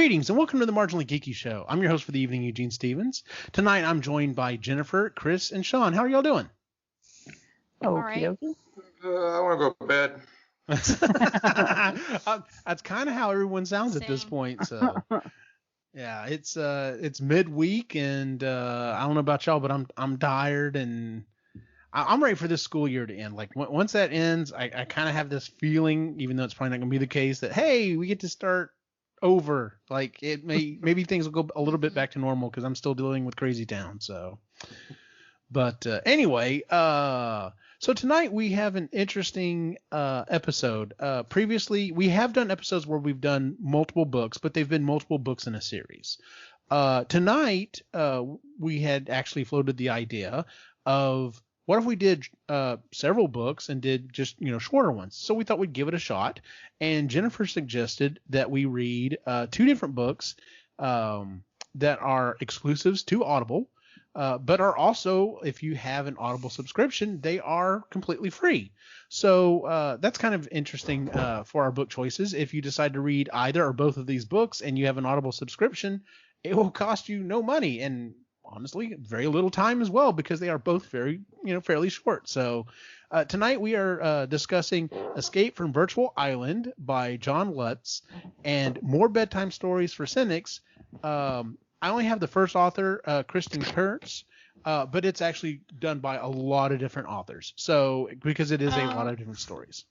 Greetings and welcome to the Marginally Geeky Show. I'm your host for the evening, Eugene Stevens. Tonight I'm joined by Jennifer, Chris, and Sean. How are y'all doing? Okay. I want to go to bed. That's kind of how everyone sounds at this point. So yeah, it's midweek, and I don't know about y'all, but I'm tired, and I'm ready for this school year to end. Like once that ends, I kind of have this feeling, even though it's probably not going to be the case, that hey, we get to start over. Like maybe things will go a little bit back to normal because I'm still dealing with Crazy Town. So, but anyway, so tonight we have an interesting episode. Previously, we have done episodes where we've done multiple books, but they've been multiple books in a series. Tonight, we had actually floated the idea of what if we did several books and did just, shorter ones? So we thought we'd give it a shot. And Jennifer suggested that we read two different books that are exclusives to Audible, but are also, if you have an Audible subscription, they are completely free. So that's kind of interesting for our book choices. If you decide to read either or both of these books and you have an Audible subscription, it will cost you no money and honestly very little time as well, because they are both very, fairly short. So tonight we are discussing Escape from Virtual Island by John Lutz and More Bedtime Stories for Cynics. I only have the first author, Kristen Kurtz, but it's actually done by a lot of different authors. So because it is a lot of different stories.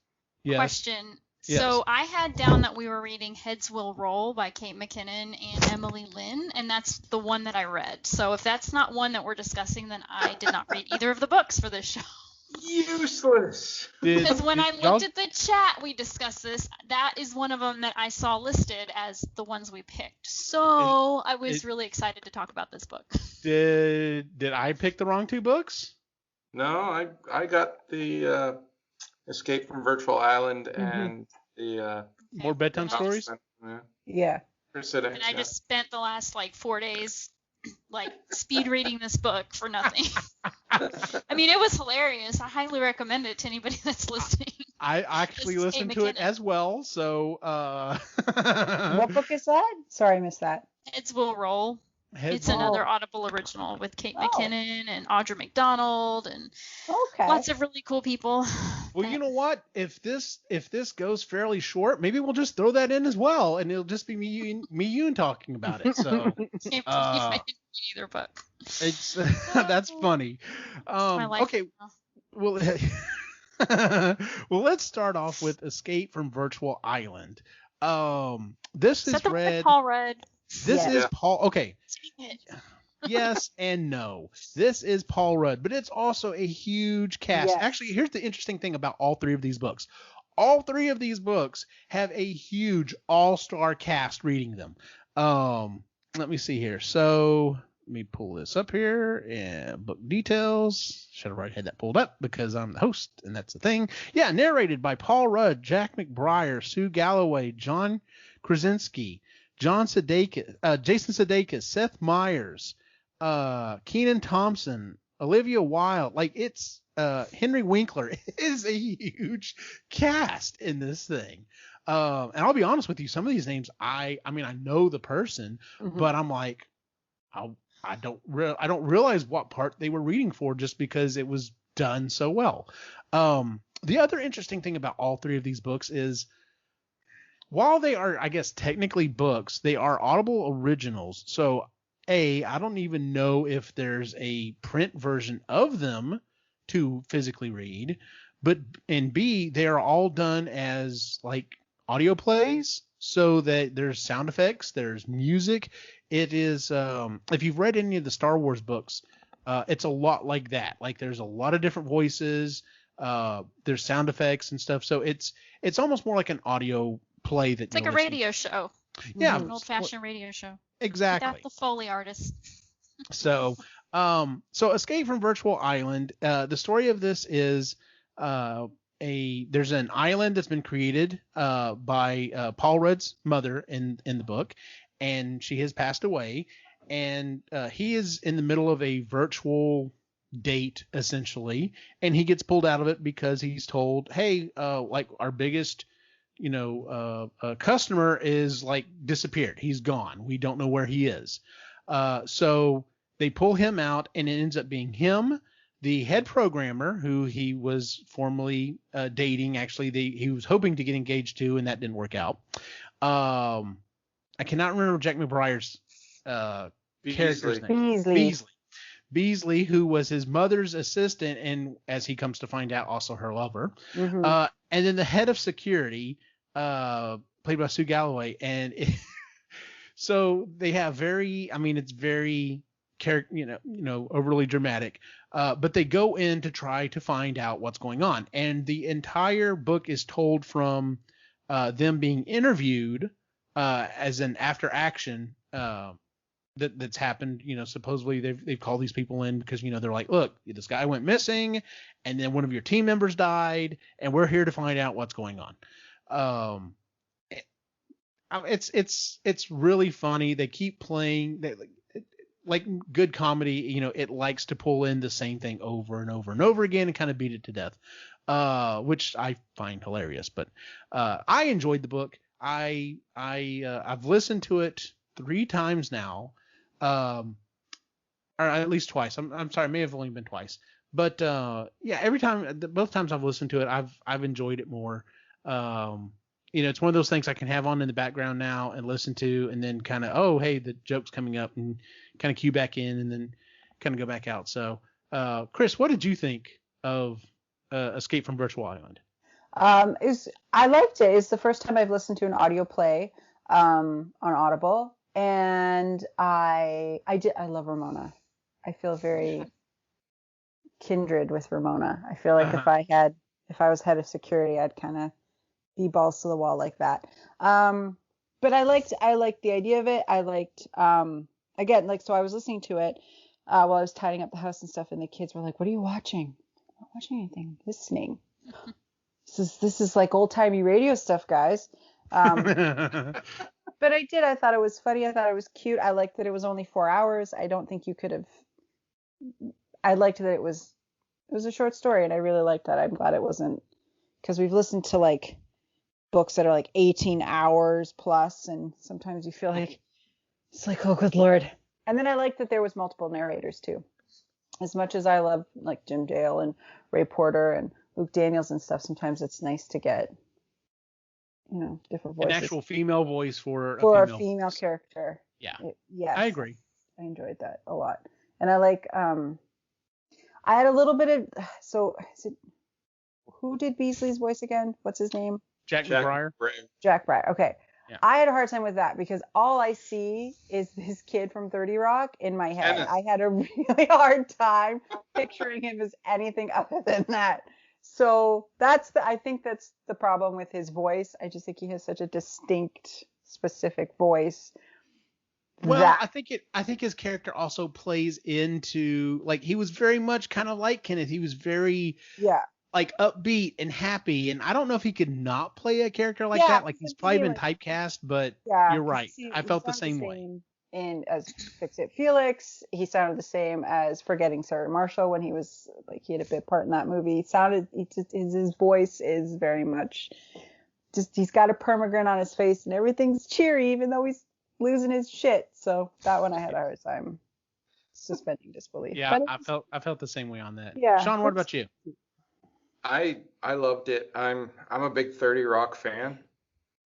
Yes. Question. Yes. So I had down that we were reading Heads Will Roll by Kate McKinnon and Emily Lynne, and that's the one that I read. So if that's not one that we're discussing, then I did not read either of the books for this show. Useless. Because when I looked at the chat, we discussed this. That is one of them that I saw listed as the ones we picked. So I was really excited to talk about this book. Did I pick the wrong two books? No, I got the Escape from Virtual Island and the More Bedtime Stories? Yeah. And I just spent the last 4 days speed reading this book for nothing. I mean, it was hilarious. I highly recommend it to anybody that's listening. I actually listened to it as well. So what book is that? Sorry, I missed that. Heads Will Roll. It's another Audible original with Kate McKinnon and Audra McDonald and lots of really cool people. Well, you know what? If this goes fairly short, maybe we'll just throw that in as well, and it'll just be me you and talking about it. So can't believe I didn't read either book. It's that's funny. My life okay. Well, well, let's start off with Escape from Virtual Island. This is read. Paul read. This is Paul. Okay. Yes and no. This is Paul Rudd, but it's also a huge cast. Yes. Actually, here's the interesting thing about all three of these books. All three of these books have a huge all-star cast reading them. Let me see here. So let me pull this up here and book details. Should have already had that pulled up because I'm the host and that's the thing. Yeah, narrated by Paul Rudd, Jack McBrayer, Sue Galloway, John Krasinski, Jason Sudeikis, Seth Meyers, Kenan Thompson, Olivia Wilde. It's Henry Winkler. It is a huge cast in this thing. And I'll be honest with you, some of these names I know the person, but I'm like, I don't realize what part they were reading for just because it was done so well. The other interesting thing about all three of these books is, while they are, I guess, technically books, they are Audible originals. So, A, I don't even know if there's a print version of them to physically read. And B, they are all done as audio plays, so that there's sound effects, there's music. It is, if you've read any of the Star Wars books, it's a lot like that. There's a lot of different voices, there's sound effects and stuff. So it's almost more like an audio play that it's like a radio show. Yeah, an old-fashioned radio show. Exactly. Without the Foley artist. So Escape from Virtual Island. The story of this is there's an island that's been created by Paul Rudd's mother in the book, and she has passed away, and he is in the middle of a virtual date essentially, and he gets pulled out of it because he's told, hey, our biggest customer is like disappeared. He's gone. We don't know where he is. So they pull him out, and it ends up being him, the head programmer, who he was formerly dating. Actually, he was hoping to get engaged to, and that didn't work out. I cannot remember Jack McBrayer's character's name. Beasley, who was his mother's assistant, and as he comes to find out, also her lover. Mm-hmm. And then the head of security, played by Sue Galloway, and so they have it's very overly dramatic, but they go in to try to find out what's going on, and the entire book is told from them being interviewed as an after action that's happened. Supposedly they've called these people in because they're like, look, this guy went missing, and then one of your team members died, and we're here to find out what's going on. It's really funny. They keep playing. Like good comedy, it likes to pull in the same thing over and over and over again and kind of beat it to death, which I find hilarious. But I enjoyed the book. I've listened to it 3 times now, or at least twice. I'm sorry, it may have only been twice. But both times I've listened to it, I've enjoyed it more. It's one of those things I can have on in the background now and listen to, and then kind of, oh, hey, the joke's coming up, and kind of cue back in and then kind of go back out. So, Chris, what did you think of Escape from Virtual Island? I liked it. It's the first time I've listened to an audio play on Audible, and I love Ramona. I feel very kindred with Ramona. I feel like if I was head of security, I'd kind of be balls to the wall like that. But I liked the idea of it. I liked, again, so I was listening to it while I was tidying up the house and stuff, and the kids were like, what are you watching? I'm not watching anything. I'm listening. This is like old timey radio stuff, guys. But I thought it was funny. I thought it was cute. I liked that it was only 4 hours. I don't think you could have, I liked that it was a short story, and I really liked that. I'm glad it wasn't, because we've listened to like books that are like 18 hours plus, and sometimes you feel like it's like, oh, good Lord. And then I like that there was multiple narrators too. As much as I love like Jim Dale and Ray Porter and Luke Daniels and stuff, sometimes it's nice to get, different voices. An actual female voice for a female character. Yeah. Yes. I agree. I enjoyed that a lot. And I like, I had a little bit of, who did Beasley's voice again? What's his name? Jack McBrayer. Jack McBrayer. Okay. Yeah. I had a hard time with that because all I see is this kid from 30 Rock in my head. I had a really hard time picturing him as anything other than that. So I think that's the problem with his voice. I just think he has such a distinct, specific voice. Well, I think his character also plays into, like, he was very much kind of like Kenneth. He was very like upbeat and happy, and I don't know if he could not play a character like that. Like, he's probably been typecast, but you're right. I felt the same way. And as Fix It Felix, he sounded the same as Forgetting Sarah Marshall when he was like, he had a bit part in that movie. His voice is very much just, he's got a permagrin on his face and everything's cheery even though he's losing his shit. So that one I had a hard time suspending disbelief. Yeah, I felt the same way on that. Yeah. Sean, what about you? I loved it. I'm a big 30 Rock fan.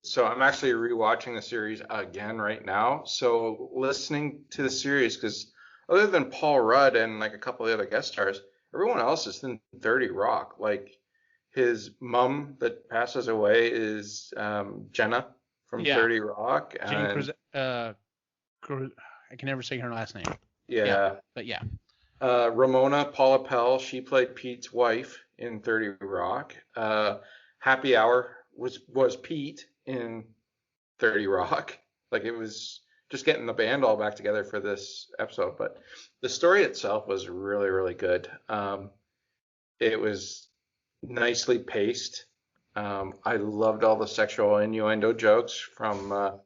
So I'm actually rewatching the series again right now. So listening to the series, because other than Paul Rudd and like a couple of the other guest stars, everyone else is in 30 Rock. Like his mom that passes away is Jenna from 30 Rock. And, I can never say her last name. Yeah. But yeah. Ramona Paula Pell, she played Pete's wife in 30 Rock. Happy Hour was Pete in 30 Rock. Like, it was just getting the band all back together for this episode. But the story itself was really, really good. It was nicely paced. I loved all the sexual innuendo jokes from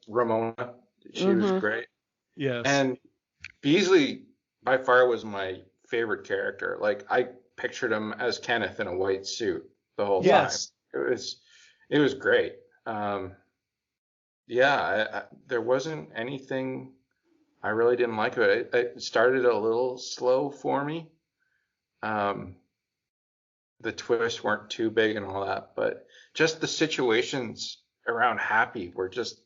Ramona. She was great. Yes. And Beasley by far was my favorite character. Like, I pictured him as Kenneth in a white suit the whole time. It was It was great. Yeah, there wasn't anything I really didn't like about it. It started a little slow for me. The twists weren't too big and all that, but just the situations around Happy were just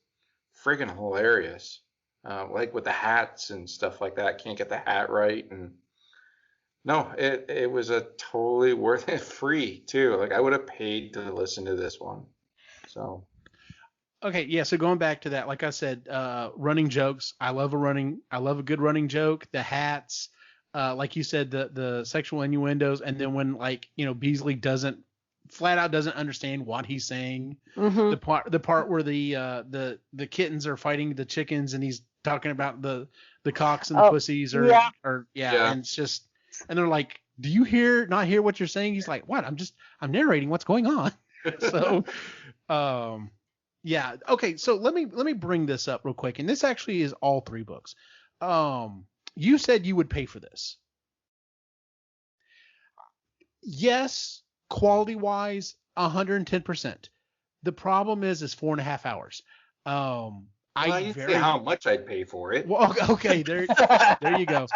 friggin' hilarious. Like with the hats and stuff like that. Can't get the hat right, and no, it was a totally worth it. Free too. Like I would have paid to listen to this one. So. Okay, yeah. So going back to that, like I said, running jokes. I love a good running joke. The hats, like you said, the sexual innuendos, and then when Beasley doesn't understand what he's saying. Mm-hmm. The part where the kittens are fighting the chickens, and he's talking about the cocks and the pussies, and it's just, and they're like, "Do you not hear what you're saying?" He's like, "What? I'm narrating what's going on." So, yeah. Okay. So let me bring this up real quick, and this actually is all 3 books. You said you would pay for this. Yes, quality wise, 110%. The problem is 4.5 hours. I didn't say how much I'd pay for it. Well, okay, there you go.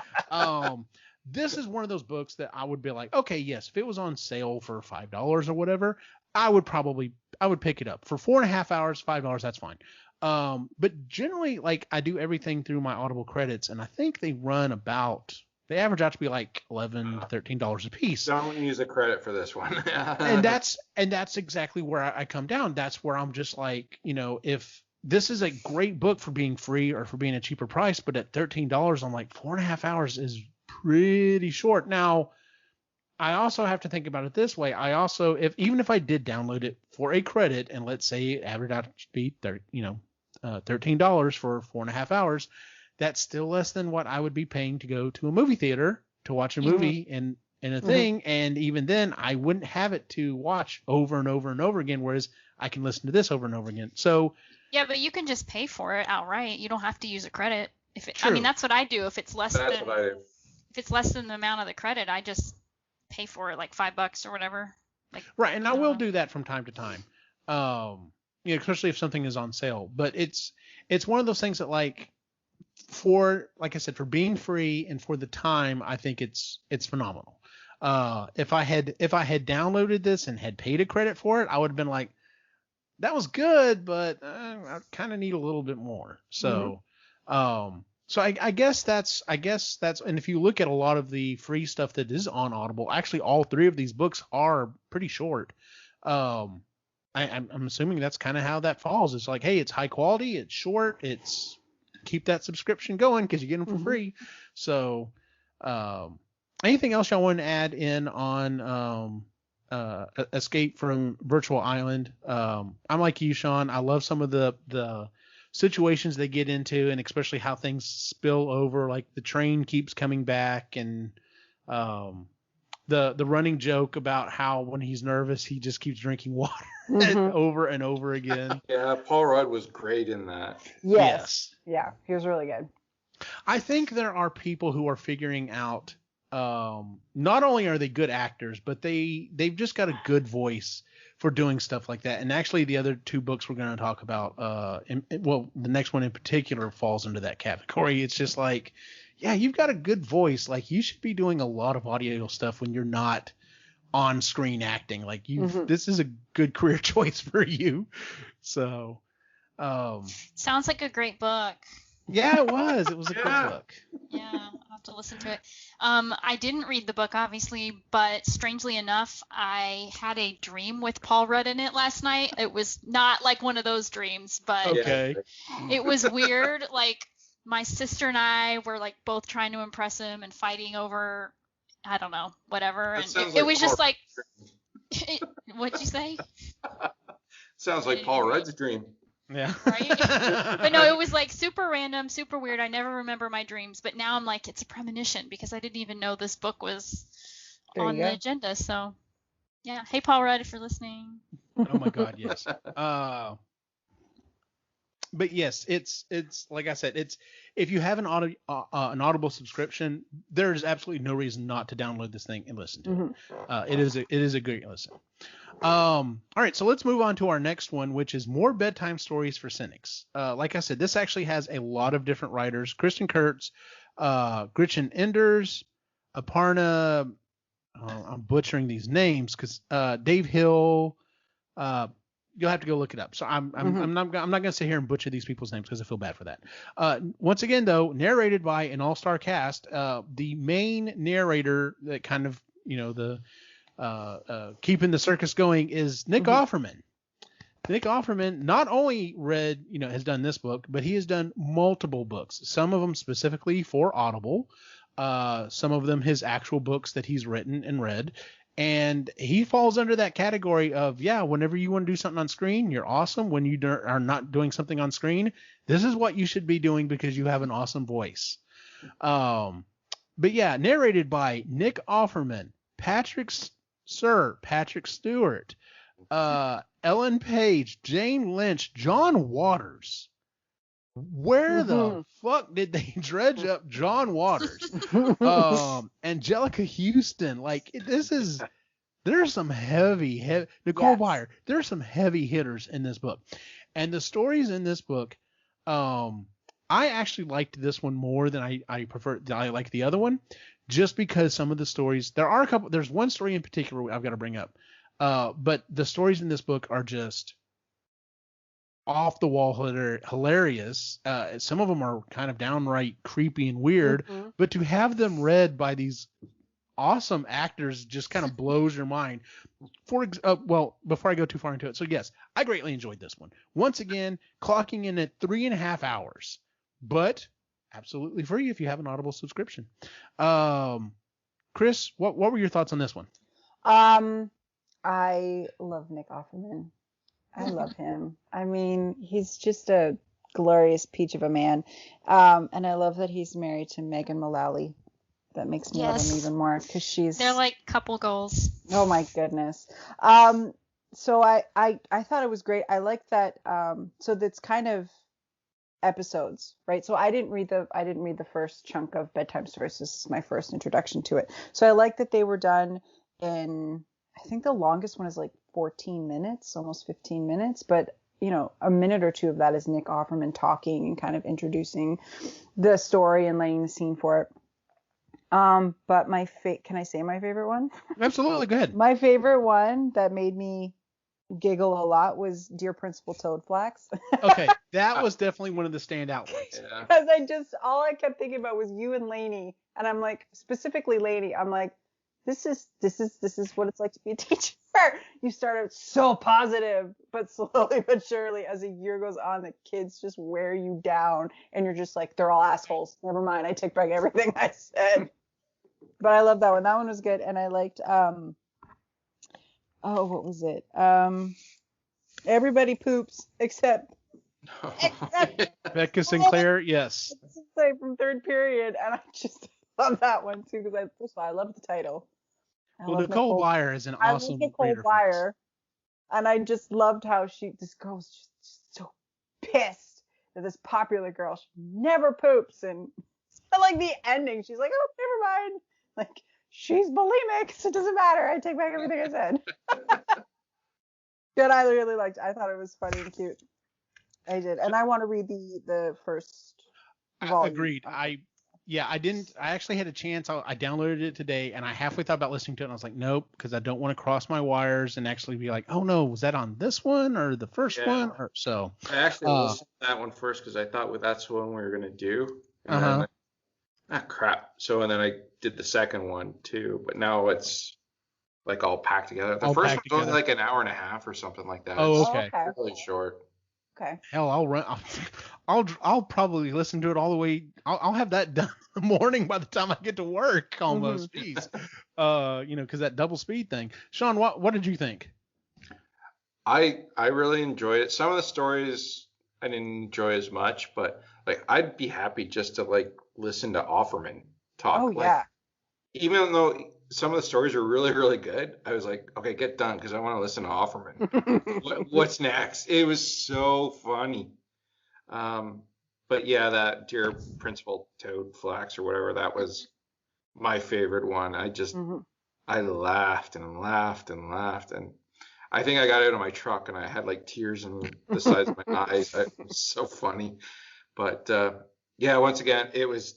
This is one of those books that I would be like, okay, yes, if it was on sale for $5 or whatever, I would pick it up. For 4.5 hours, $5, that's fine. But generally, like, I do everything through my Audible credits, and I think they average out to be like $11, $13 a piece. Don't use a credit for this one. and that's exactly where I come down. That's where I'm just like, if this is a great book for being free or for being a cheaper price, but at $13, I'm like, 4.5 hours is pretty short. Now, I also have to think about it this way. I also, even if I did download it for a credit, and let's say it averaged out to be $13 for 4.5 hours, that's still less than what I would be paying to go to a movie theater to watch a movie in a thing. And even then, I wouldn't have it to watch over and over and over again, whereas I can listen to this over and over again. So yeah, but you can just pay for it outright. You don't have to use a credit. True. I mean, that's what I do. If it's less than the amount of the credit, I just pay for it, like $5 or whatever. Like, right, and I will do that from time to time. Especially if something is on sale. But it's one of those things that, like I said, for being free and for the time, I think it's phenomenal. If I had downloaded this and had paid a credit for it, I would have been like, that was good, but I kind of need a little bit more. So, so I guess that's, and if you look at a lot of the free stuff that is on Audible, actually all 3 of these books are pretty short. I'm assuming that's kind of how that falls. It's like, hey, it's high quality, it's short, it's keep that subscription going because you get them for free. So, anything else y'all want to add in on Escape from Virtual Island? I'm like you, Sean. I love some of the situations they get into, and especially how things spill over, like the train keeps coming back, and the running joke about how when he's nervous he just keeps drinking water over and over again. Yeah, Paul Rudd was great in that. Yes. Yeah, he was really good. I think there are people who are figuring out, not only are they good actors, but they've just got a good voice for doing stuff like that. And actually the other 2 books we're going to talk about, the next one in particular falls into that category. It's just like, yeah, you've got a good voice. Like, you should be doing a lot of audio stuff when you're not on screen acting. Like, this is a good career choice for you. So, sounds like a great book. Yeah, it was. It was a good book. Yeah, I'll have to listen to it. I didn't read the book, obviously, but strangely enough, I had a dream with Paul Rudd in it last night. It was not like one of those dreams, but it was weird. Like, my sister and I were like both trying to impress him and fighting over, I don't know, whatever. And it was just like, what'd you say? Sounds like Paul Rudd's dream. Yeah. Right? But no, it was like super random, super weird. I never remember my dreams, but now I'm like, it's a premonition because I didn't even know this book was on the agenda. So, yeah. Hey, Paul Rudd, if you're listening. Oh my God, yes. But yes, it's like I said, it's if you have an Audible subscription, there's absolutely no reason not to download this thing and listen to it. It is a great listen. All right, so let's move on to our next one, which is More Bedtime Stories for Cynics. Like I said, this actually has a lot of different writers: Kristen Kurtz, Gretchen Enders, Aparna. I'm butchering these names because Dave Hill. You'll have to go look it up. So I'm not going to sit here and butcher these people's names because I feel bad for that. Once again, though, narrated by an all-star cast. The main narrator that kind of, the keeping the circus going is Nick Offerman. Nick Offerman not only has done this book, but he has done multiple books. Some of them specifically for Audible. Some of them his actual books that he's written and read. And he falls under that category of, whenever you want to do something on screen, you're awesome. When you are not doing something on screen, this is what you should be doing because you have an awesome voice. But yeah, narrated by Nick Offerman, Patrick Stewart, Ellen Page, Jane Lynch, John Waters. Where the fuck did they dredge up John Waters? Angelica Houston. There's some heavy Nicole Byer. There's some heavy hitters in this book. And the stories in this book, I actually liked this one more than I like the other one, just because some of the stories, there's one story in particular I've got to bring up. But the stories in this book are just off the wall hilarious. Some of them are kind of downright creepy and weird, but to have them read by these awesome actors just kind of blows your mind. Before I go too far into it, so yes, I greatly enjoyed this one. Once again, clocking in at 3.5 hours, but absolutely free if you have an Audible subscription. Chris, what were your thoughts on this one? I love Nick Offerman. I love him. I mean, he's just a glorious peach of a man. And I love that he's married to Megan Mullally. That makes me love him even more because they're like couple goals. Oh my goodness. So I thought it was great. I like that. So that's kind of episodes, right? So I didn't read the first chunk of Bedtime Stories. This is my first introduction to it. So I like that they were done in, I think the longest one is like 14 minutes, almost 15 minutes, but a minute or two of that is Nick Offerman talking and kind of introducing the story and laying the scene for it. But can I say my favorite one? Absolutely, go ahead. My favorite one that made me giggle a lot was Dear Principal Toadflax. Okay, that was definitely one of the standout ones. Because all I kept thinking about was you and Lainey, and I'm like, specifically Lainey, I'm like, this is what it's like to be a teacher. You start out so positive, but slowly but surely, as a year goes on, the kids just wear you down, and you're just like, they're all assholes. Never mind, I take back everything I said. But I love that one. That one was good, and I liked. What was it? Everybody poops except Becca Sinclair. Yes. From third period, and I just love that one too because I love the title. Nicole Byer is an awesome Nicole Byer, and I just loved how this girl was just so pissed that this popular girl, she never poops, and I like the ending. She's like, oh, never mind. Like, she's bulimic, so it doesn't matter. I take back everything I said. Good, I really liked it. I thought it was funny and cute. I did, and I want to read the first volume. Agreed. I actually had a chance. I downloaded it today, and I halfway thought about listening to it, and I was like, nope, because I don't want to cross my wires and actually be like, oh no, was that on this one or the first one? Or so. I actually listened to that one first because I thought that's the one we were gonna do. And then, crap. So and then I did the second one too, but now it's like all packed together. The first one's only like an hour and a half or something like that. Oh, okay. It's really short. Okay. Hell, I'll probably listen to it all the way. I'll have that done in the morning by the time I get to work almost. Jeez. Because that double speed thing. Sean, what did you think? I really enjoyed it. Some of the stories I didn't enjoy as much, but like I'd be happy just to like listen to Offerman talk. Oh yeah. Even though some of the stories are really, really good, I was like, okay, get done because I want to listen to Offerman. What's next? It was so funny. But yeah, that Dear Principal Toadflax or whatever, that was my favorite one. I laughed and laughed and laughed, and I think I got out of my truck and I had like tears in the sides of my eyes. It was so funny. But yeah, once again, it was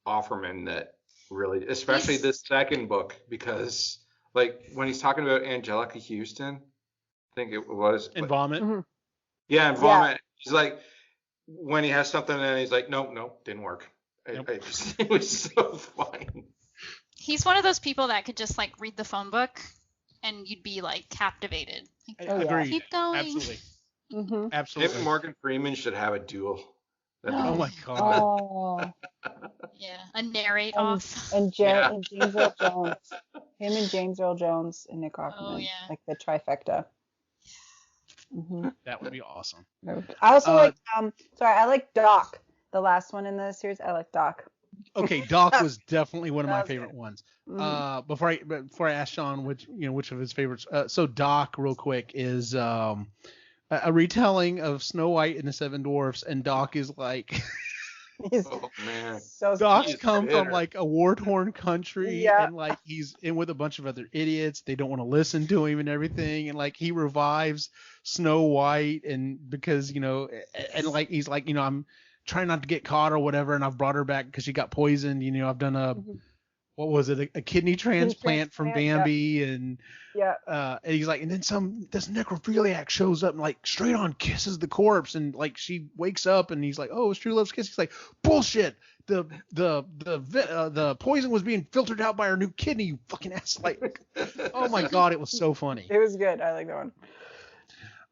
Offerman that really, especially this second book, because like when he's talking about Angelica Houston, I think it was. And Vomit. Yeah, and Vomit. Yeah. He's like, when he has something and he's like, nope, didn't work. It was so funny. He's one of those people that could just like read the phone book and you'd be like captivated. Like, Agreed. Keep going. Absolutely. Absolutely. Him and Morgan Freeman should have a duel. Oh my God. Oh. Yeah, a narrate off. And James Earl Jones. Him and James Earl Jones and Nick Offerman. Oh, yeah. Like the trifecta. That would be awesome. I also I like Doc. The last one in the series, I like Doc. Okay, Doc was definitely one of my favorite ones. Before I ask Sean which of his favorites. So Doc, real quick, is a retelling of Snow White and the Seven Dwarfs, and Doc is like, oh man, Doc's come from like a war-torn country, and like he's in with a bunch of other idiots. They don't want to listen to him and everything, and like he revives Snow White, and because and like he's like, I'm trying not to get caught or whatever, and I've brought her back because she got poisoned. I've done what was it, a kidney transplant from Bambi, and he's like, and then this necrophiliac shows up and like straight on kisses the corpse, and like she wakes up and he's like, oh, it's true love's kiss. He's like, bullshit. The poison was being filtered out by her new kidney, you fucking ass. Like, oh my God, it was so funny. It was good. I like that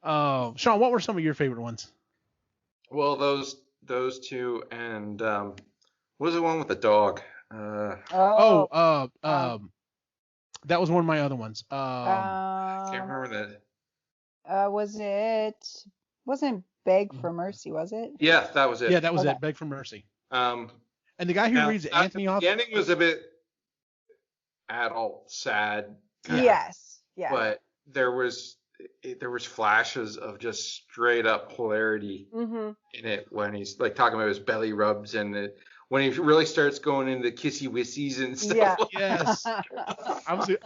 one. Sean, what were some of your favorite ones? Well, those two, and what was the one with the dog? That was one of my other ones. I can't remember that. Wasn't Beg for Mercy, was it? Yeah, that was it. Yeah, that was it. Beg for Mercy. And the guy who reads Anthony off. The ending was a bit adult, sad. Yes. Yeah. But there was flashes of just straight up hilarity in it when he's like talking about his belly rubs and when he really starts going into kissy wissies and stuff. Yes.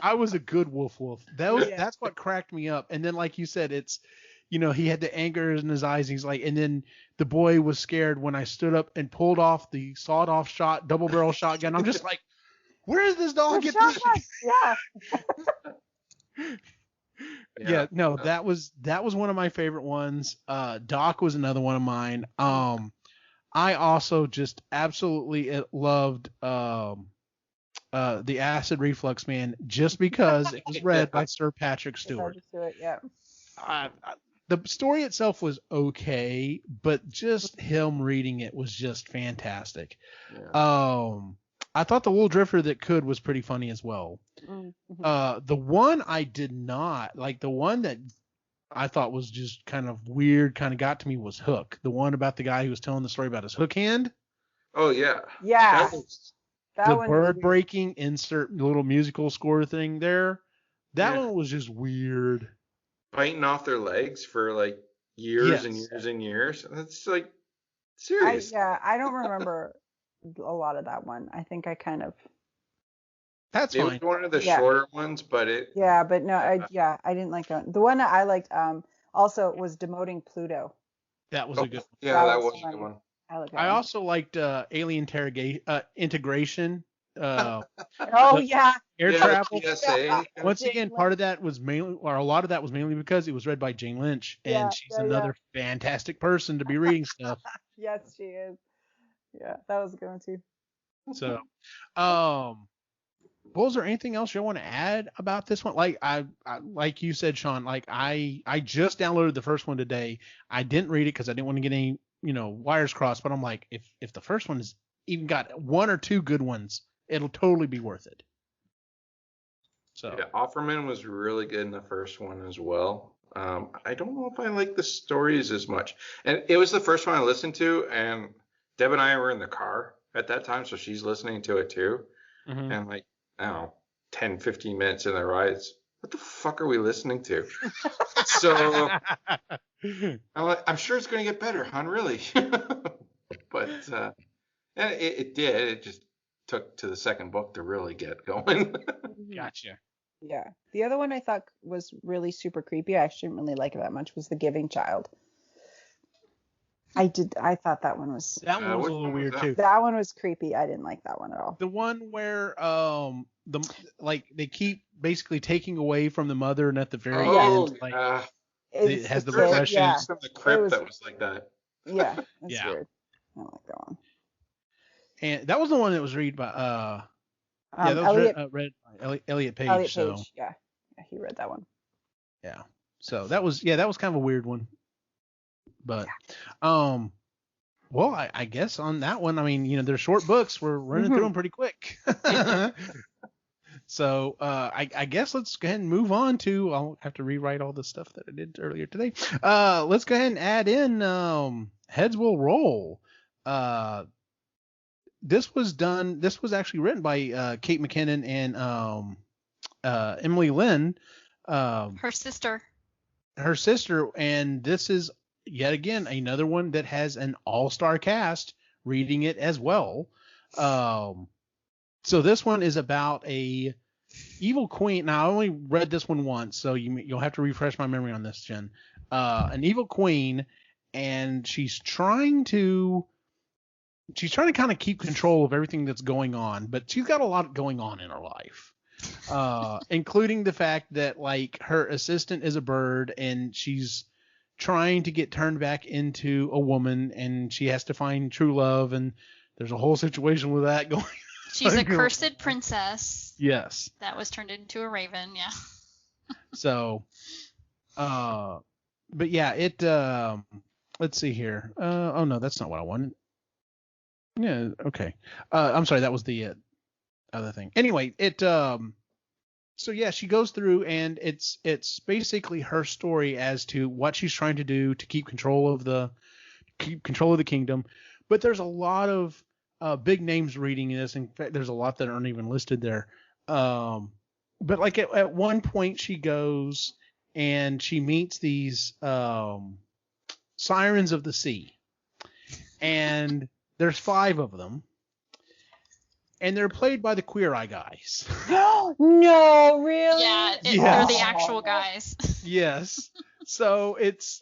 I was a good wolf. That's what cracked me up. And then like you said, it's he had the anger in his eyes. He's like, and then the boy was scared when I stood up and pulled off the sawed-off double barrel shotgun. I'm just like, where did this dog get this? Yeah. No, that was one of my favorite ones. Doc was another one of mine. I also just absolutely loved the Acid Reflux Man just because it was read by Sir Patrick Stewart. The story itself was okay, but just him reading it was just fantastic. Yeah. I thought the Little Drifter That Could was pretty funny as well. The one I did not like, the one that I thought was just kind of weird, kind of got to me, was Hook. The one about the guy who was telling the story about his hook hand. Oh yeah. Yeah. The bird breaking insert little musical score thing there. That one was just weird. Biting off their legs for like years and years and years. That's like serious. I don't remember a lot of that one. I think I kind of. That's fine. It was one of the shorter ones, but it. Yeah, but no, I didn't like that. The one that I liked also was Demoting Pluto. That was a good one. Yeah, that was a good one. I also liked Alien Integration. Yeah. Air travel. PSA. Once again, part of that was mainly, or a lot of that was mainly because it was read by Jane Lynch, and she's another fantastic person to be reading stuff. Yes, she is. Yeah, that was a good one too. So, was there anything else you want to add about this one? Like I like you said, Sean, like I just downloaded the first one today. I didn't read it because I didn't want to get any, wires crossed, but I'm like, if the first one has even got one or two good ones, it'll totally be worth it. So yeah, Offerman was really good in the first one as well. I don't know if I like the stories as much. And it was the first one I listened to, and Deb and I were in the car at that time, so she's listening to it too. And like, I don't know, 10, 15 minutes in the ride, what the fuck are we listening to? So I'm sure it's going to get better, hon, really. But and it did. It just took to the second book to really get going. Gotcha. Yeah. The other one I thought was really super creepy. I actually didn't really like it that much. Was The Giving Child. I thought that one was. That one was a little weird too. That one was creepy. I didn't like that one at all. The one where they keep basically taking away from the mother, and at the very end, like it has the repression. Yeah. From the crypt that was like that. Yeah, that's weird. I don't like that one. And that was the one that was read by that was read by Elliot Page. Elliot so Page, yeah, he read that one. Yeah. So that was kind of a weird one. But well, I guess on that one, I mean, they're short books. We're running through them pretty quick. So I guess let's go ahead and move on to. I'll have to rewrite all the stuff that I did earlier today. Let's go ahead and add in Heads Will Roll. This was actually written by Kate McKinnon and Emily Lynne. Her sister, and this is yet again another one that has an all-star cast reading it as well. So this one is about a evil queen. Now I only read this one once, so you'll have to refresh my memory on this, Jen. An evil queen, and she's trying to kind of keep control of everything that's going on, but she's got a lot going on in her life. Including the fact that like her assistant is a bird and she's trying to get turned back into a woman, and she has to find true love, and there's a whole situation with that going on. She's a cursed princess. Yes. That was turned into a raven, yeah. So, but yeah, it, let's see here. Oh no, that's not what I wanted. Yeah, okay. I'm sorry, that was the other thing. Anyway, so yeah, she goes through, and it's basically her story as to what she's trying to do to keep control of the kingdom. But there's a lot of big names reading this. In fact, there's a lot that aren't even listed there. But like at one point she goes and she meets these sirens of the sea, and there's 5 of them. And they're played by the Queer Eye guys. No, really? Yeah, they're the actual guys. Yes. So it's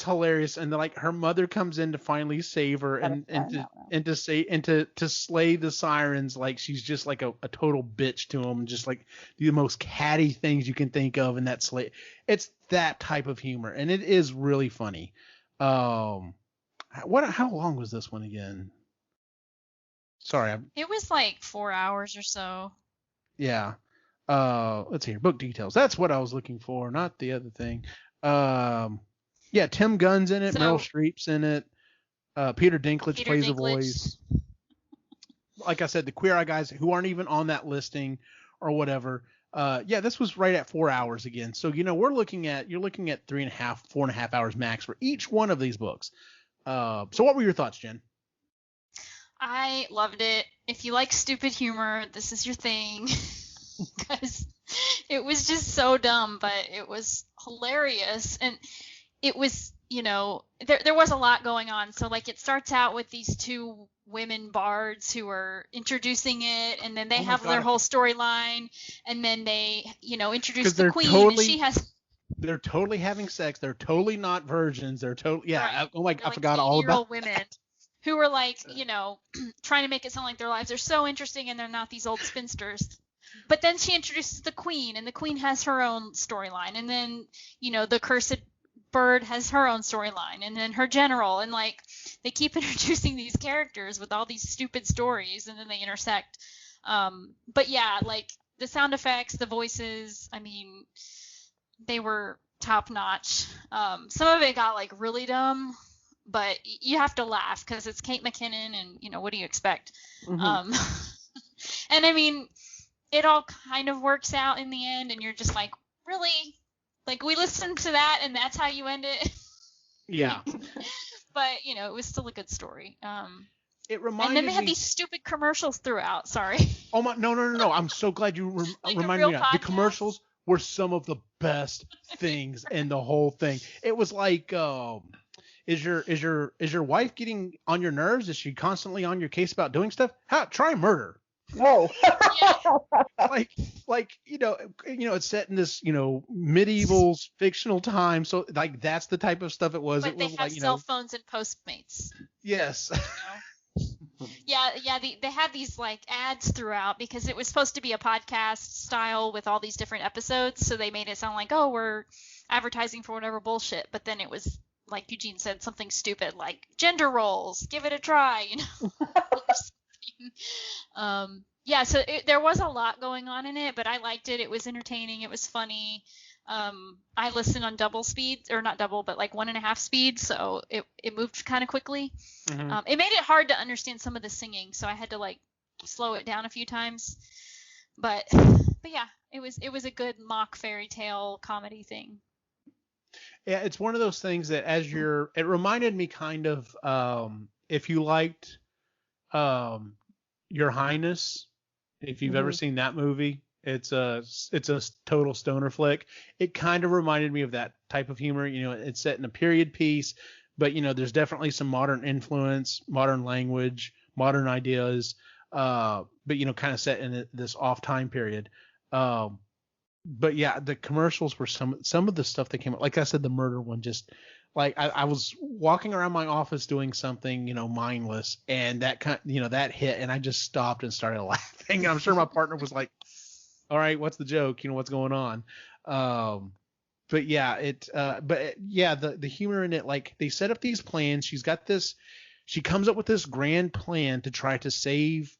hilarious, and like her mother comes in to finally save her, and to slay the sirens. Like she's just like a total bitch to them, just like the most catty things you can think of. And it's that type of humor, and it is really funny. How long was this one again? Sorry. It was like 4 hours or so. Yeah. Let's see here. Book details. That's what I was looking for, not the other thing. Yeah, Tim Gunn's in it. Meryl Streep's in it. Peter Dinklage plays a voice. Like I said, the Queer Eye guys who aren't even on that listing or whatever. Yeah, this was right at 4 hours again. So, you're looking at 3.5, 4.5 hours max for each one of these books. So what were your thoughts, Jen? I loved it. If you like stupid humor, this is your thing. Because it was just so dumb, but it was hilarious. And it was, there was a lot going on. So, like, it starts out with these 2 women bards who are introducing it, and then they have their whole storyline, and then they, introduce the queen, and she has... They're totally having sex. They're totally not virgins. They're totally... Yeah, right. Oh my God, I like forgot all about... women. Who were like, trying to make it sound like their lives are so interesting and they're not these old spinsters. But then she introduces the queen, and the queen has her own storyline. And then, the cursed bird has her own storyline. And then her general. And, like, they keep introducing these characters with all these stupid stories, and then they intersect. But, yeah, like, the sound effects, the voices, I mean, they were top notch. Some of it got, like, really dumb. But you have to laugh because it's Kate McKinnon, and what do you expect? Mm-hmm. And I mean, it all kind of works out in the end, and you're just like, really? Like, we listened to that, and that's how you end it? Yeah. But it was still a good story. It reminded me. And then they had these stupid commercials throughout. Sorry. Oh my! No! I'm so glad you like reminded me of that. The podcast? commercials were some of the best things in the whole thing. It was like, is your wife getting on your nerves? Is she constantly on your case about doing stuff? Try murder. Oh. like it's set in this medieval fictional time, so like that's the type of stuff it was. But it they was have like cell phones and Postmates. Yes. Yeah. They had these like ads throughout because it was supposed to be a podcast style with all these different episodes, so they made it sound like, oh, we're advertising for whatever bullshit, but then it was, like Eugene said, something stupid like gender roles, give it a try, Yeah, so there was a lot going on in it, but I liked it. It was entertaining. It was funny. I listened on double speed, or not double, but like 1.5 speed, so it moved kind of quickly. Mm-hmm. It made it hard to understand some of the singing, so I had to like slow it down a few times. But yeah, it was a good mock fairy tale comedy thing. Yeah, it's one of those things that it reminded me kind of if you liked Your Highness, if you've ever seen that movie. It's a total stoner flick. It kind of reminded me of that type of humor. It's set in a period piece, but there's definitely some modern influence, modern language, modern ideas, but kind of set in this off time period. But yeah, the commercials were some of the stuff that came up. Like I said, the murder one, just like I was walking around my office doing something, mindless, and that that hit, and I just stopped and started laughing. And I'm sure my partner was like, all right, what's the joke? What's going on? But yeah, the humor in it, like they set up these plans. She comes up with this grand plan to try to save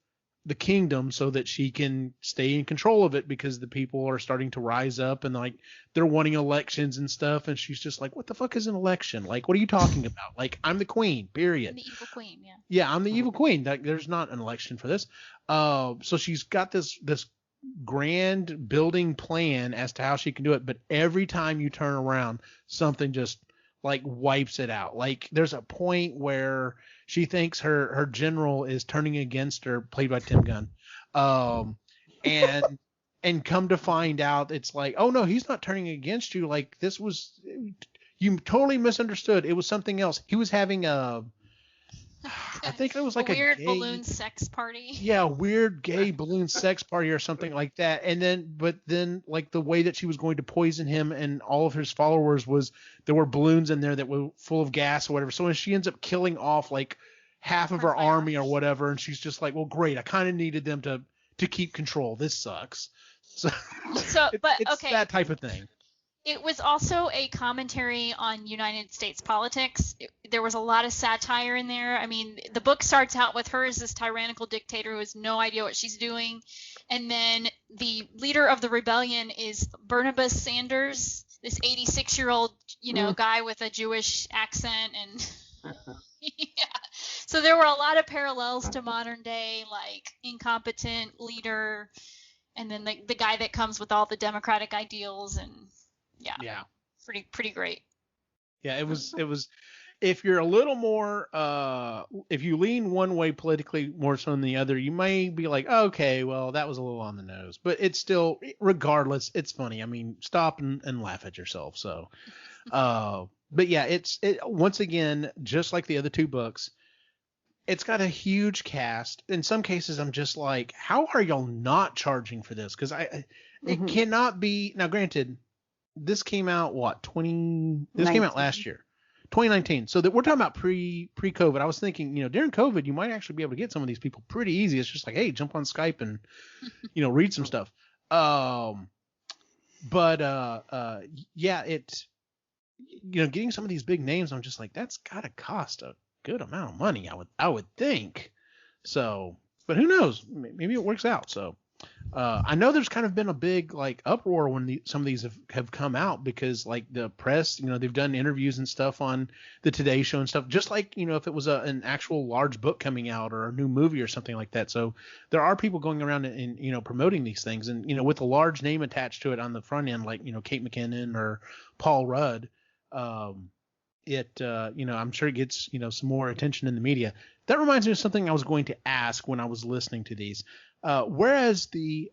the kingdom so that she can stay in control of it, because the people are starting to rise up and like they're wanting elections and stuff. And she's just like, what the fuck is an election? Like, what are you talking about? Like, I'm the queen, period. I'm the evil queen. Yeah. Yeah. I'm the evil queen. Like, there's not an election for this. So she's got this grand building plan as to how she can do it. But every time you turn around, something just like wipes it out. Like there's a point where she thinks her general is turning against her, played by Tim Gunn. And come to find out, it's like, oh no, he's not turning against you. Like you totally misunderstood. It was something else. He was having I think it was like a weird gay balloon sex party. Yeah, weird gay balloon sex party or something like that. But then like the way that she was going to poison him and all of his followers was there were balloons in there that were full of gas or whatever. So when she ends up killing off like half of her army or whatever, and she's just like, well, great, I kind of needed them to keep control. This sucks. So but it's okay, that type of thing. It was also a commentary on United States politics. There was a lot of satire in there. I mean, the book starts out with her as this tyrannical dictator who has no idea what she's doing. And then the leader of the rebellion is Barnabas Sanders, this 86-year-old, guy with a Jewish accent. And yeah. So there were a lot of parallels to modern day, like incompetent leader. And then the guy that comes with all the democratic ideals and yeah. Pretty great. Yeah, it was if you're a little more if you lean one way politically more so than the other, you may be like, okay, well, that was a little on the nose, but it's still, regardless, it's funny. I mean, stop and laugh at yourself. So but yeah, it once again, just like the other two books, it's got a huge cast. In some cases I'm just like, how are y'all not charging for this? Because it cannot be. Now granted, this came out this came out last year, 2019. So that we're talking about pre-COVID. I was thinking, during COVID, you might actually be able to get some of these people pretty easy. It's just like, hey, jump on Skype and, read some stuff. Yeah, getting some of these big names, I'm just like, that's gotta cost a good amount of money. I would think. So, but who knows? Maybe it works out. So. I know there's kind of been a big like uproar when some of these have come out, because like the press, they've done interviews and stuff on the Today Show and stuff, just like, if it was an actual large book coming out or a new movie or something like that. So there are people going around and promoting these things, and, with a large name attached to it on the front end, like, Kate McKinnon or Paul Rudd, I'm sure it gets, some more attention in the media. That reminds me of something I was going to ask when I was listening to these. Whereas the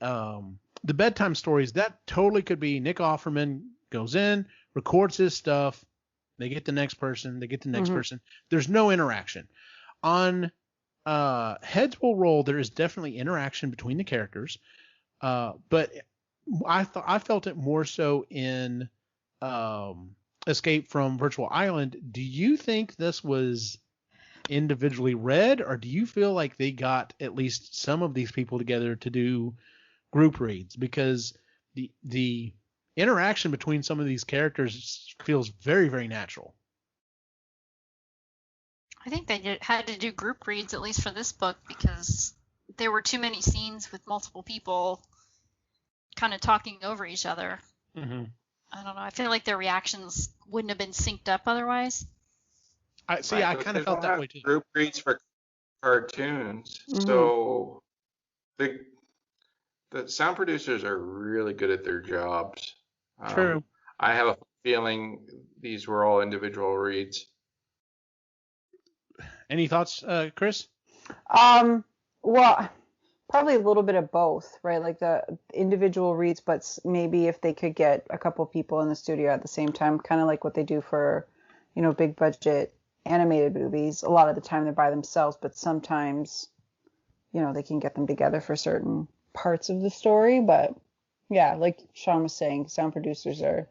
the bedtime stories, that totally could be Nick Offerman goes in, records his stuff, they get the next person, person. There's no interaction. On Heads Will Roll, there is definitely interaction between the characters, but I felt it more so in Escape from Virtual Island. Do you think this was individually read, or do you feel like they got at least some of these people together to do group reads? Because the interaction between some of these characters feels very, very natural. I think they had to do group reads, at least for this book, because there were too many scenes with multiple people kind of talking over each other. Mm-hmm. I don't know. I feel like their reactions wouldn't have been synced up otherwise. I kind of felt that way too. Group reads for cartoons, so the sound producers are really good at their jobs. True. I have a feeling these were all individual reads. Any thoughts, Chris? Well, probably a little bit of both, right? Like the individual reads, but maybe if they could get a couple people in the studio at the same time, kind of like what they do for, big budget animated movies. A lot of the time they're by themselves, but sometimes, they can get them together for certain parts of the story. But yeah, like Sean was saying, sound producers are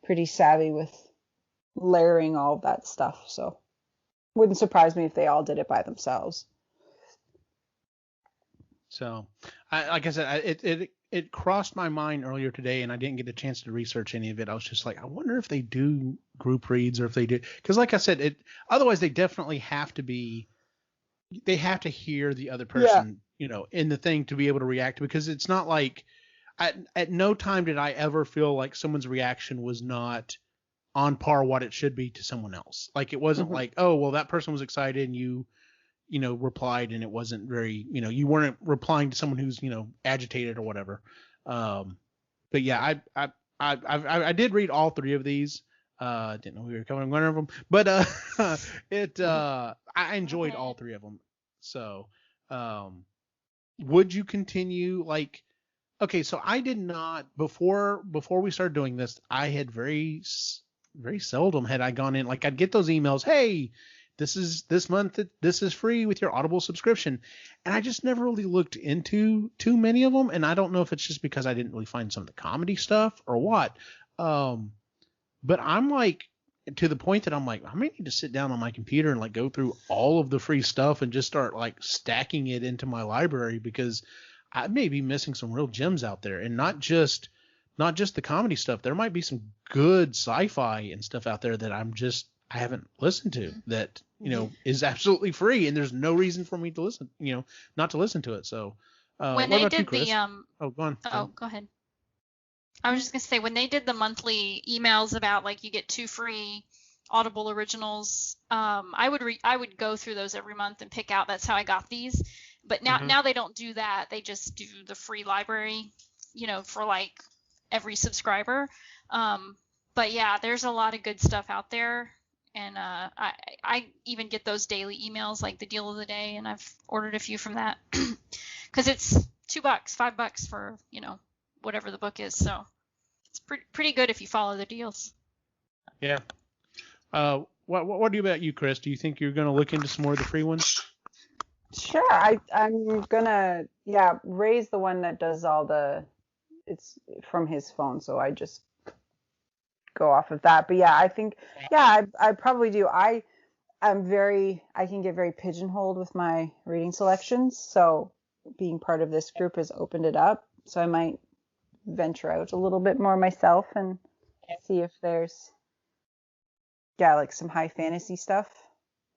pretty savvy with layering all of that stuff. So wouldn't surprise me if they all did it by themselves. So, like I said, it crossed my mind earlier today, and I didn't get a chance to research any of it. I was just like, I wonder if they do group reads, or if they do, because like I said, otherwise they definitely have to hear the other person, in the thing to be able to react, because it's not like at no time did I ever feel like someone's reaction was not on par what it should be to someone else. Like it wasn't like, oh, well, that person was excited and you replied, and it wasn't very, you weren't replying to someone who's, agitated or whatever. But yeah, I did read all three of these. Didn't know we were covering one of them, but I enjoyed all three of them. So, would you continue like, okay, so I did not, before we started doing this, I had very, very seldom had I gone in, like I'd get those emails, hey, this month, this is free with your Audible subscription. And I just never really looked into too many of them. And I don't know if it's just because I didn't really find some of the comedy stuff or what. But I'm like, to the point that I'm like, I may need to sit down on my computer and like go through all of the free stuff and just start like stacking it into my library, because I may be missing some real gems out there, and not just the comedy stuff. There might be some good sci-fi and stuff out there that I haven't listened to that, is absolutely free, and there's no reason for me to listen, not to listen to it. So, when they did go on. Go ahead. I was just gonna say, when they did the monthly emails about like you get 2 free Audible originals, I would go through those every month and pick out. That's how I got these. But now they don't do that. They just do the free library, for like every subscriber. But yeah, there's a lot of good stuff out there. And I even get those daily emails, like the deal of the day, and I've ordered a few from that because it's $2, $5 for whatever the book is. So it's pretty good if you follow the deals. Yeah. What about you, Chris? Do you think you're going to look into some more of the free ones? Sure. I'm gonna Ray's the one that does all it's from his phone, so I just go off of that. But yeah, I think I probably do. I can get very pigeonholed with my reading selections, so being part of this group has opened it up. So I might venture out a little bit more myself and see if there's like some high fantasy stuff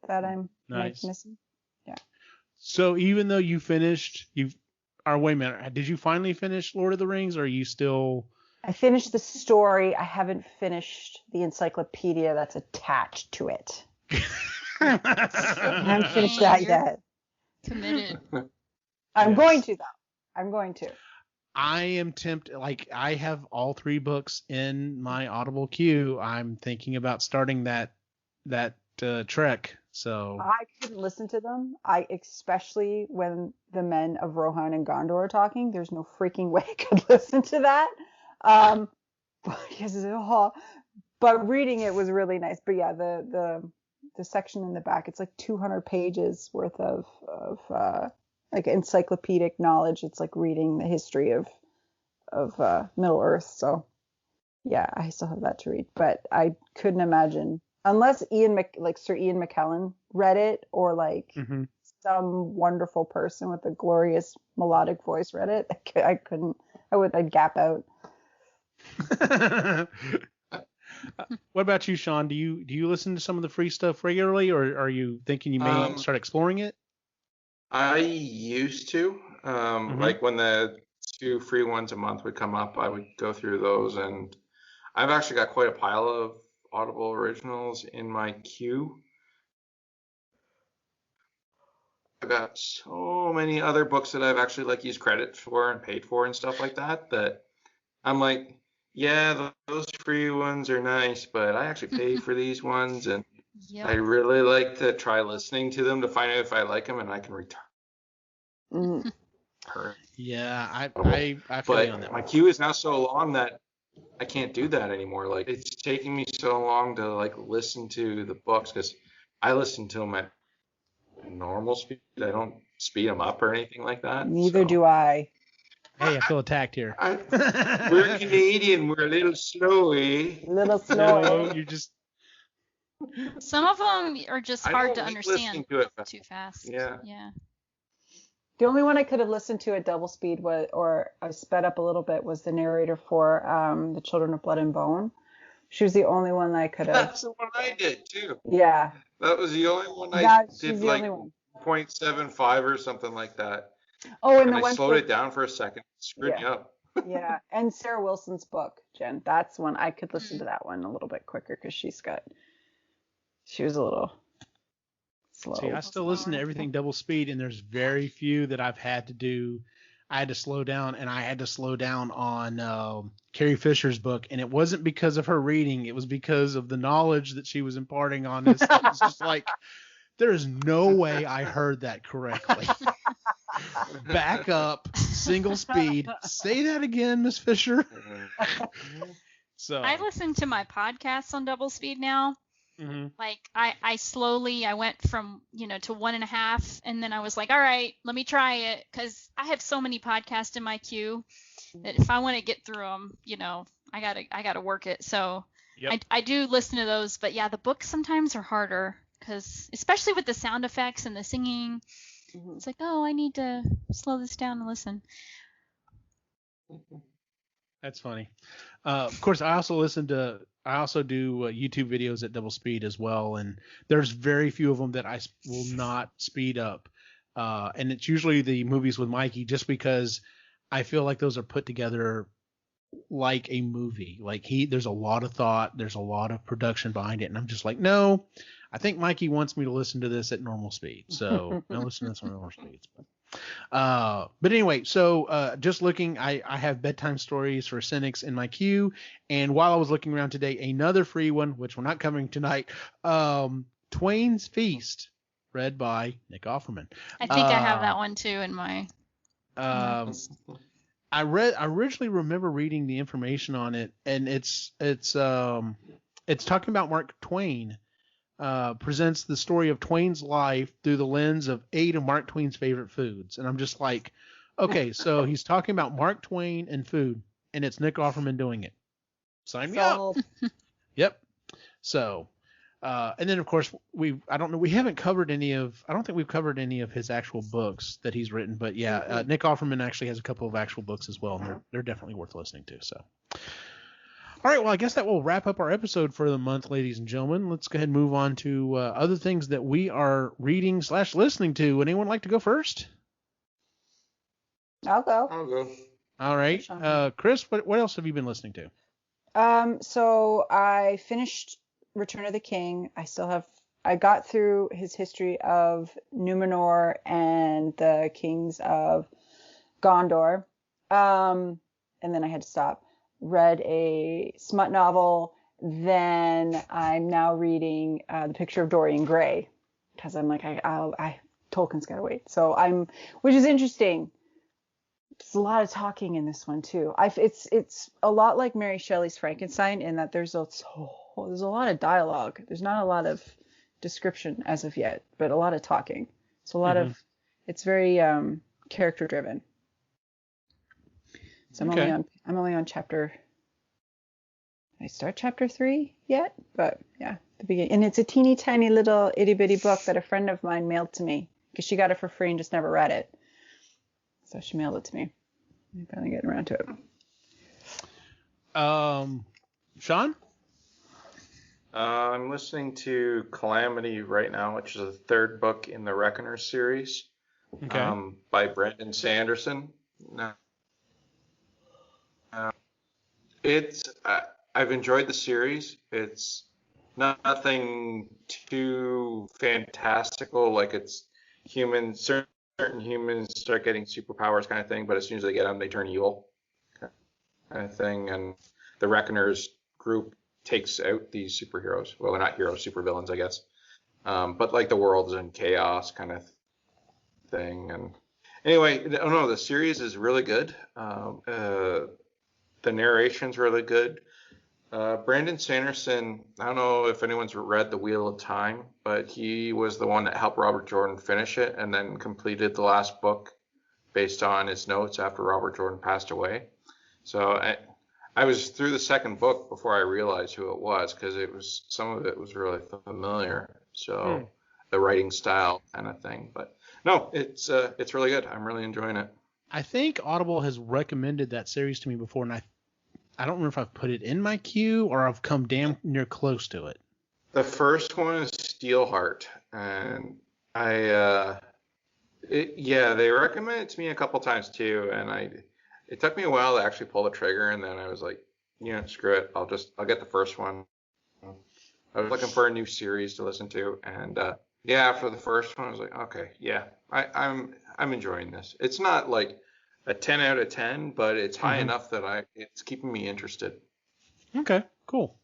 that I'm missing. Yeah. So even though you finished, wait a minute, did you finally finish Lord of the Rings, or are you still? I finished the story. I haven't finished the encyclopedia that's attached to it. I haven't finished that yet. Committed. I'm going to, though. I'm going to. I am tempted. Like, I have all 3 books in my Audible queue. I'm thinking about starting that Trek So I couldn't listen to them. Especially when the men of Rohan and Gondor are talking. There's no freaking way I could listen to that. Because but reading it was really nice. But yeah, the section in the back, it's like 200 pages worth of like encyclopedic knowledge. It's like reading the history of Middle Earth. So yeah, I still have that to read, but I couldn't imagine unless Sir Ian McKellen read it, or like some wonderful person with a glorious melodic voice read it. I'd gap out. What about you, Sean? Do you listen to some of the free stuff regularly, or are you thinking you may start exploring it? I used to. Like when the 2 free ones a month would come up, I would go through those, and I've actually got quite a pile of Audible originals in my queue. I've got so many other books that I've actually like used credit for and paid for and stuff like that I'm like, yeah, those free ones are nice, but I actually paid for these ones, and I really like to try listening to them to find out if I like them and I can return. Yeah, I feel you on that. My queue is now so long that I can't do that anymore. Like, it's taking me so long to like listen to the books because I listen to them at normal speed. I don't speed them up or anything like that. Neither do I. Hey, I feel attacked here. We're Canadian. We're a little slow, eh? No, you just. Some of them are just hard to understand too fast. Yeah. The only one I could have listened to at double speed or I sped up a little bit, was the narrator for The Children of Blood and Bone. She was the only one that I could have. That's the one I did too. Yeah. That was the only one I did, like 0.75 or something like that. Oh, and I slowed it down for a second. It screwed me up. Yeah, and Sarah Wilson's book, Jen. That's one I could listen to that one a little bit quicker because she was a little slow. See, I still listen to everything double speed, and there's very few that I've had to do. I had to slow down, and I had to slow down on Carrie Fisher's book, and it wasn't because of her reading. It was because of the knowledge that she was imparting on this. It's just like, there is no way I heard that correctly. Back up, single speed. Say that again, Miss Fisher. So I listen to my podcasts on double speed now. Like I went from, to 1.5, and then I was like, all right, let me try it, because I have so many podcasts in my queue that if I want to get through them, I gotta work it. So I do listen to those, but yeah, the books sometimes are harder, because especially with the sound effects and the singing, it's like, oh, I need to slow this down and listen. That's funny. Of course, I also do YouTube videos at double speed as well, and there's very few of them that I will not speed up. And it's usually the movies with Mikey, just because I feel like those are put together like a movie. Like there's a lot of thought, there's a lot of production behind it, and I'm just like, no, I think Mikey wants me to listen to this at normal speed, so I'll listen to this on normal speeds. But anyway, so just looking, I have bedtime stories for Cynics in my queue, and while I was looking around today, another free one, which we're not covering tonight, Twain's Feast, read by Nick Offerman. I think I have that one too in my. I originally remember reading the information on it, and it's talking about Mark Twain. Presents the story of Twain's life through the lens of 8 of Mark Twain's favorite foods. And I'm just like, okay, so he's talking about Mark Twain and food, and it's Nick Offerman doing it. Sign me up. Yep. So, and then of course I don't think we've covered any of his actual books that he's written, but yeah, Nick Offerman actually has a couple of actual books as well, and they're definitely worth listening to. So. All right, well, I guess that will wrap up our episode for the month, ladies and gentlemen. Let's go ahead and move on to other things that we are reading / listening to. Would anyone like to go first? I'll go. All right. Chris, what else have you been listening to? So I finished Return of the King. I got through his history of Numenor and the kings of Gondor. And then I had to stop. Read a smut novel, then I'm now reading The Picture of Dorian Gray, because I'm like, Tolkien's gotta wait. So which is interesting. There's a lot of talking in this one too. It's a lot like Mary Shelley's Frankenstein in that there's a lot of dialogue. There's not a lot of description as of yet, but a lot of talking. It's a lot of, it's very character driven. So I'm only on chapter. Did I start chapter 3 yet? But yeah, the beginning. And it's a teeny tiny little itty bitty book that a friend of mine mailed to me because she got it for free and just never read it. So she mailed it to me. I'm finally getting around to it. Sean? I'm listening to Calamity right now, which is the third book in the Reckoner series, by Brandon Sanderson. I've enjoyed the series. It's nothing too fantastical, like it's certain humans start getting superpowers kind of thing, but as soon as they get them, they turn evil kind of thing. And the Reckoners group takes out these superheroes. Well, they're not heroes, supervillains, I guess. But like the world's in chaos kind of thing. And anyway, the series is really good. The narration's really good. Brandon Sanderson, I don't know if anyone's read The Wheel of Time, but he was the one that helped Robert Jordan finish it and then completed the last book based on his notes after Robert Jordan passed away. So I was through the second book before I realized who it was, because some of it was really familiar. So the writing style kind of thing. But no, it's really good. I'm really enjoying it. I think Audible has recommended that series to me before, and I don't remember if I've put it in my queue or I've come damn near close to it. The first one is Steelheart, and they recommended it to me a couple times too, and it took me a while to actually pull the trigger, and then I was like, screw it, I'll get the first one. I was looking for a new series to listen to, and after the first one, I was like, okay, yeah, I'm enjoying this. It's not like a 10 out of 10, but it's high enough that it's keeping me interested. Okay, cool.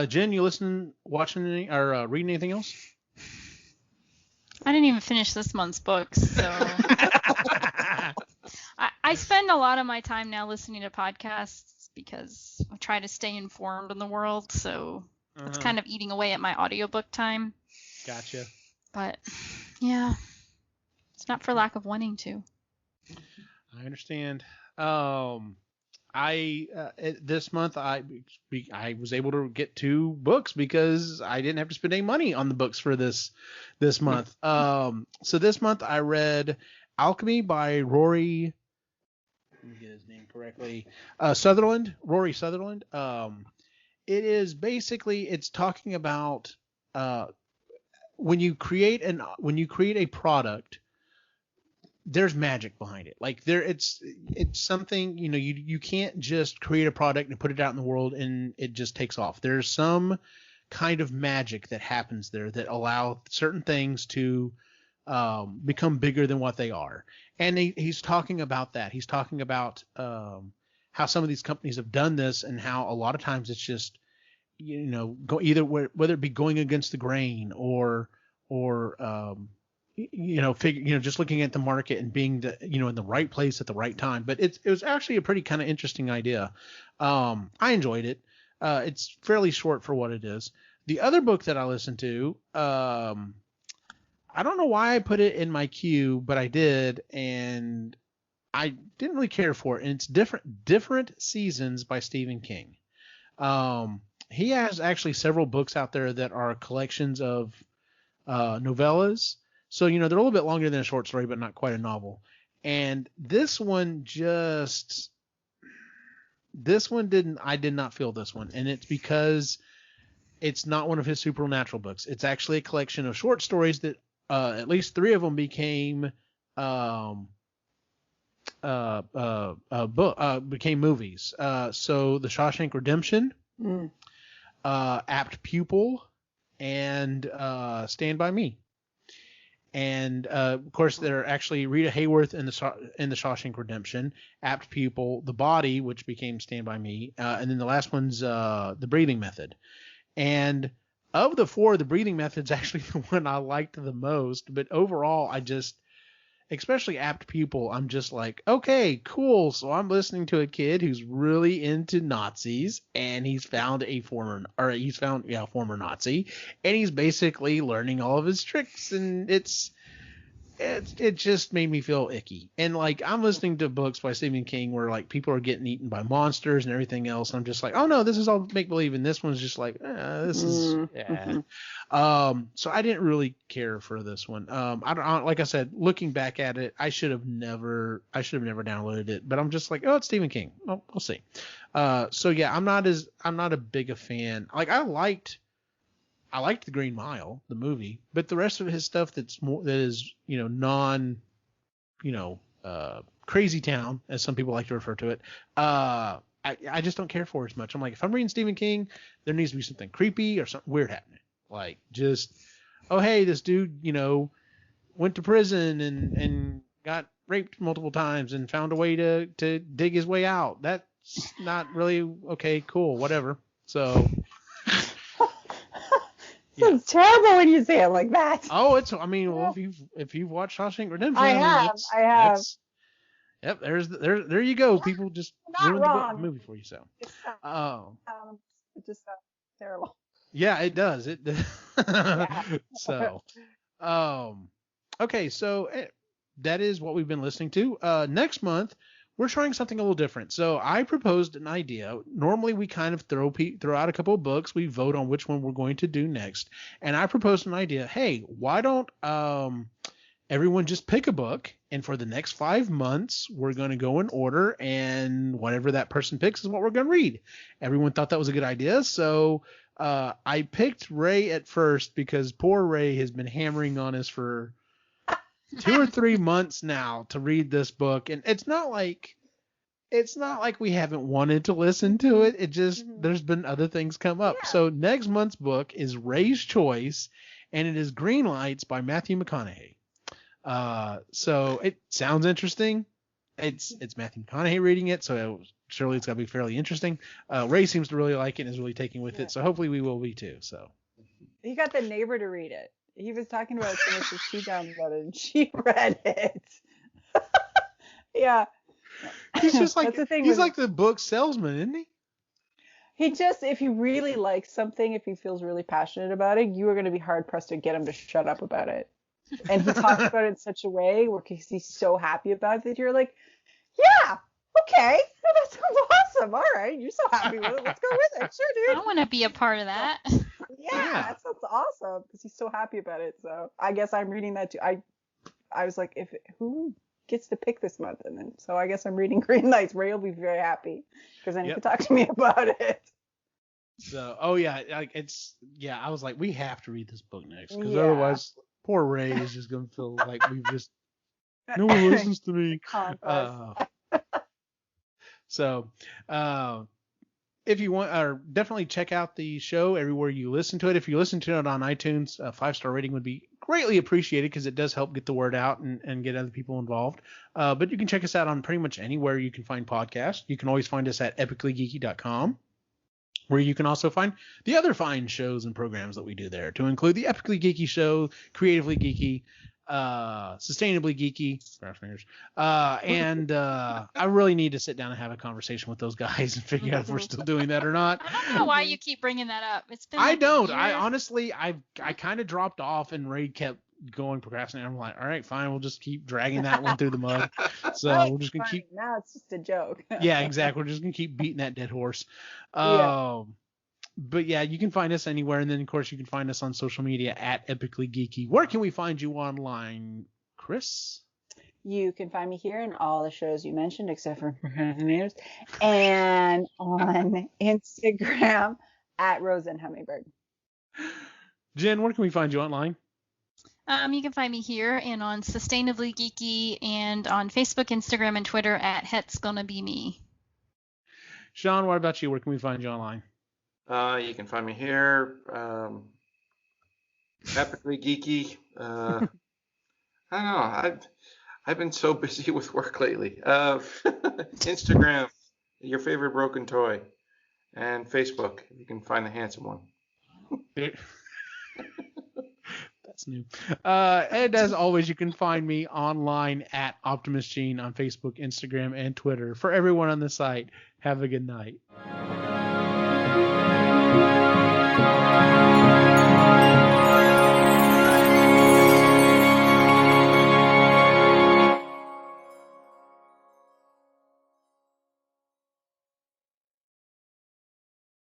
Jen, you watching any, or reading anything else? I didn't even finish this month's books, so I spend a lot of my time now listening to podcasts because I try to stay informed in the world, so it's kind of eating away at my audiobook time. Gotcha. But yeah, it's not for lack of wanting to. I understand. This month I was able to get 2 books because I didn't have to spend any money on the books for this month. So this month I read Alchemy by Rory. Let me get his name correctly. Rory Sutherland. It is basically, it's talking about when you create a product, there's magic behind it. Like it's something, you can't just create a product and put it out in the world and it just takes off. There's some kind of magic that happens there that allow certain things to become bigger than what they are. And he's talking about that. He's talking about how some of these companies have done this and how a lot of times it's just, whether it be going against the grain or just looking at the market and being in the right place at the right time. But it was actually a pretty kind of interesting idea. I enjoyed it. It's fairly short for what it is. The other book that I listened to, I don't know why I put it in my queue, but I did, and I didn't really care for it. And it's Different Seasons by Stephen King. He has actually several books out there that are collections of novellas. So, they're a little bit longer than a short story, but not quite a novel. And this one I did not feel this one. And it's because it's not one of his supernatural books. It's actually a collection of short stories that at least 3 of them became movies. So The Shawshank Redemption, Apt Pupil, and Stand By Me. And of course, they're actually Rita Hayworth in the Shawshank Redemption, Apt Pupil, The Body, which became Stand By Me, and then the last one's The Breathing Method. And of the four, the breathing method's actually the one I liked the most. But overall, especially Apt Pupil, I'm just like, okay, cool. So I'm listening to a kid who's really into Nazis, and he's found a former Nazi, and he's basically learning all of his tricks, and it just made me feel icky. And like, I'm listening to books by Stephen King where like people are getting eaten by monsters and everything else. And I'm just like, oh no, this is all make believe. And this one's just like, this is, yeah. So I didn't really care for this one. I don't, like I said, looking back at it, I should have never downloaded it, but I'm just like, oh, it's Stephen King. Oh, we'll see. So yeah, I'm not a big a fan. Like I liked The Green Mile, the movie, but the rest of his stuff that is, non, crazy town, as some people like to refer to it, I just don't care for as much. I'm like, if I'm reading Stephen King, there needs to be something creepy or something weird happening. Like just, oh, hey, this dude, went to prison and got raped multiple times and found a way to dig his way out. That's not really, okay, cool, whatever. So... It's terrible when you say it like that. Oh, if you've watched Shawshank Redemption, I have. Yep, there you go. People just ruined the movie for you. So, it just sounds terrible. Yeah, it does. Yeah. So, okay, so that is what we've been listening to. Next month, we're trying something a little different. So I proposed an idea. Normally we kind of throw out a couple of books. We vote on which one we're going to do next. And I proposed an idea. Hey, why don't everyone just pick a book? And for the next 5 months, we're going to go in order. And whatever that person picks is what we're going to read. Everyone thought that was a good idea. So I picked Ray at first because poor Ray has been hammering on us for 2 or 3 months now to read this book, and it's not like we haven't wanted to listen to it. It just there's been other things come up. Yeah. So next month's book is Ray's Choice, and it is Greenlights by Matthew McConaughy. So it sounds interesting. It's Matthew McConaughey reading it, so surely it's got to be fairly interesting. Ray seems to really like it and is really taking with it, so hopefully we will be too. So he got the neighbor to read it. He was talking about it so much that she downloaded it and she read it. Yeah. He's just like he's like the book salesman, isn't he? He just, if he really likes something, if he feels really passionate about it, you are going to be hard pressed to get him to shut up about it. And he talks about it in such a way where he's so happy about it that you're like, yeah, okay, that sounds awesome. All right, you're so happy with it. Let's go with it. Sure, dude. I want to be a part of that. Yeah, that sounds awesome because he's so happy about it. So I guess I'm reading that too. I was like, who gets to pick this month? And then so I guess I'm reading Greenlights. Ray will be very happy because then he can talk to me about it. So I was like, we have to read this book next because otherwise poor Ray is just gonna feel like we've just no one listens to me. So if you want, definitely check out the show everywhere you listen to it. If you listen to it on iTunes, a 5-star rating would be greatly appreciated because it does help get the word out and get other people involved. But you can check us out on pretty much anywhere you can find podcasts. You can always find us at epicallygeeky.com, where you can also find the other fine shows and programs that we do there, to include the Epically Geeky Show, Creatively Geeky, Sustainably Geeky, and I really need to sit down and have a conversation with those guys and figure out if we're still doing that or not. I don't know why you keep bringing that up. It's been I don't. I honestly, I kind of dropped off, and Ray kept going procrastinating. I'm like, all right, fine, we'll just keep dragging that one through the mud. So we're just gonna keep. Now it's just a joke. Yeah, exactly. We're just gonna keep beating that dead horse. But yeah, you can find us anywhere, and then of course you can find us on social media at Epically Geeky. Where can we find you online, Chris? You can find me here in all the shows you mentioned, except for names, and on Instagram at Rose and Hummingbird. Jen, where can we find you online? You can find me here and on Sustainably Geeky and on Facebook, Instagram, and Twitter at Het's Gonna Be Me. Sean, what about you? Where can we find you online? You can find me here, Epically Geeky. I don't know. I've been so busy with work lately. Instagram, your favorite broken toy, and Facebook. You can find the handsome one. That's new. And as always, you can find me online at Optimus Gene on Facebook, Instagram, and Twitter. For everyone on the site, have a good night.